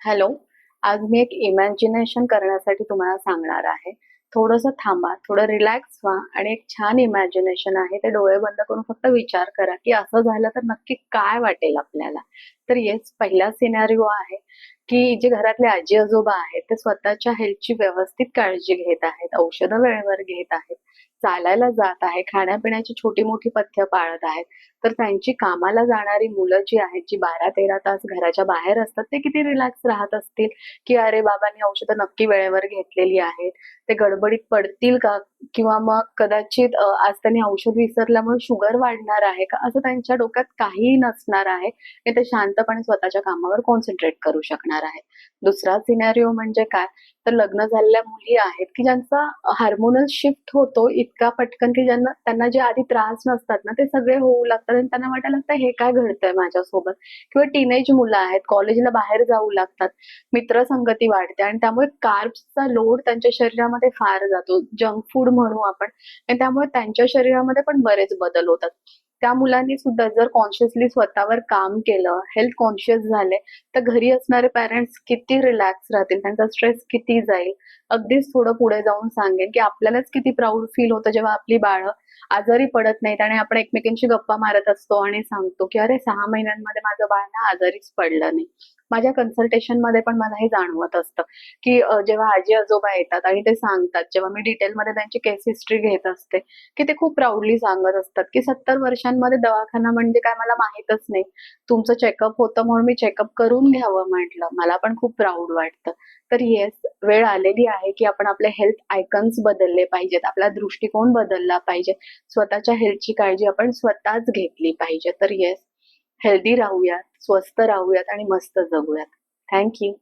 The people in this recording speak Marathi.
हॅलो. आज मी एक इमॅजिनेशन करण्यासाठी तुम्हाला सांगणार आहे. थोडंसं थांबा, थोडं रिलॅक्स व्हा आणि एक छान इमॅजिनेशन आहे ते डोळे बंद करून फक्त विचार करा, की असं झालं तर नक्की काय वाटेल आपल्याला. तर येस, पहिला सिनारिओ आहे, की जे घरातले आजी-आजोबा आहेत, ते स्वतःच्या हेल्थची व्यवस्थित काळजी घेत आहेत, औषधं वेळेवर घेत आहेत, चालायला जात आहे, खाण्यापिण्याची छोटी-मोठी पथ्य पाळत आहेत. तर त्यांची कामाला जाणारी मुलं जी आहेत, जी 12-13 तास घराच्या बाहेर असतात, ते किती रिलॅक्स राहत असतील, की अरे बाबांनी औषधं नक्की वेळेवर घेतलेली आहेत. ते गडबडीत पडतील का? किंवा मग कदाचित आज त्यांनी औषध विसरल्यामुळे शुगर वाढणार आहे का? असं त्यांच्या डोक्यात काहीही नसणार आहे आणि ते शांतपणे स्वतःच्या कामावर कॉन्सन्ट्रेट करू शकणार आहेत. दुसरा सिनारिओ म्हणजे काय? तर लग्न झालेल्या मुली आहेत, की ज्यांचा हार्मोनल शिफ्ट होतो इतका पटकन, की ज्यांना त्यांना जे आधी त्रास नसतात ना, ते सगळे होऊ लागतात आणि त्यांना वाटायला लागतं हे काय घडतंय माझ्यासोबत? किंवा टीनेज मुलं आहेत, कॉलेजला बाहेर जाऊ लागतात, मित्रसंगती वाढते आणि त्यामुळे कार्ब्सचा लोड त्यांच्या शरीरामध्ये फार जातो. जंक फूड म्हणू आपण आणि त्यामुळे त्यांच्या शरीरामध्ये पण बरेच बदल होतात. त्या मुलांनी सुद्धा जर कॉन्शियसली स्वतःवर काम केलं, हेल्थ कॉन्शियस झाले, तर घरी असणारे पॅरेंट्स किती रिलॅक्स राहतील, त्यांचा स्ट्रेस किती जाईल. अगदीच थोडं पुढे जाऊन सांगेन, की आपल्यालाच किती प्राउड फील होतं जेव्हा आपली बाळं आजारी पडत नाहीत आणि आपण एकमेकींशी गप्पा मारत असतो आणि सांगतो, की "अरे 6 महिन्यांमध्ये माझं बाळ ना आजारीच पडलं नाही." माझ्या कन्सल्टेशनमध्ये पण मला हे जाणवत असतं, की जेव्हा आजी-आजोबा येतात आणि ते सांगतात, जेव्हा मी डिटेलमध्ये त्यांची केस हिस्ट्री घेत असते, की ते खूप प्राउडली सांगत असतात, की 70 वर्षांमध्ये दवाखाना म्हणजे काय मला माहीतच नाही. तुमचं चेकअप होतं म्हणून मी चेकअप करून घ्यावं म्हटलं. मला पण खूप प्राउड वाटतं. तर येस, वेळ आलेली आहे, की आपण आपले हेल्थ आयकॉन्स बदलले पाहिजेत. आपला दृष्टिकोन बदलला पाहिजे. स्वतःच्या हेल्थची काळजी आपण स्वतःच घेतली पाहिजे. तर येस, हेल्दी राहूयात, स्वस्थ राहूयात आणि मस्त जगूयात. Thank you.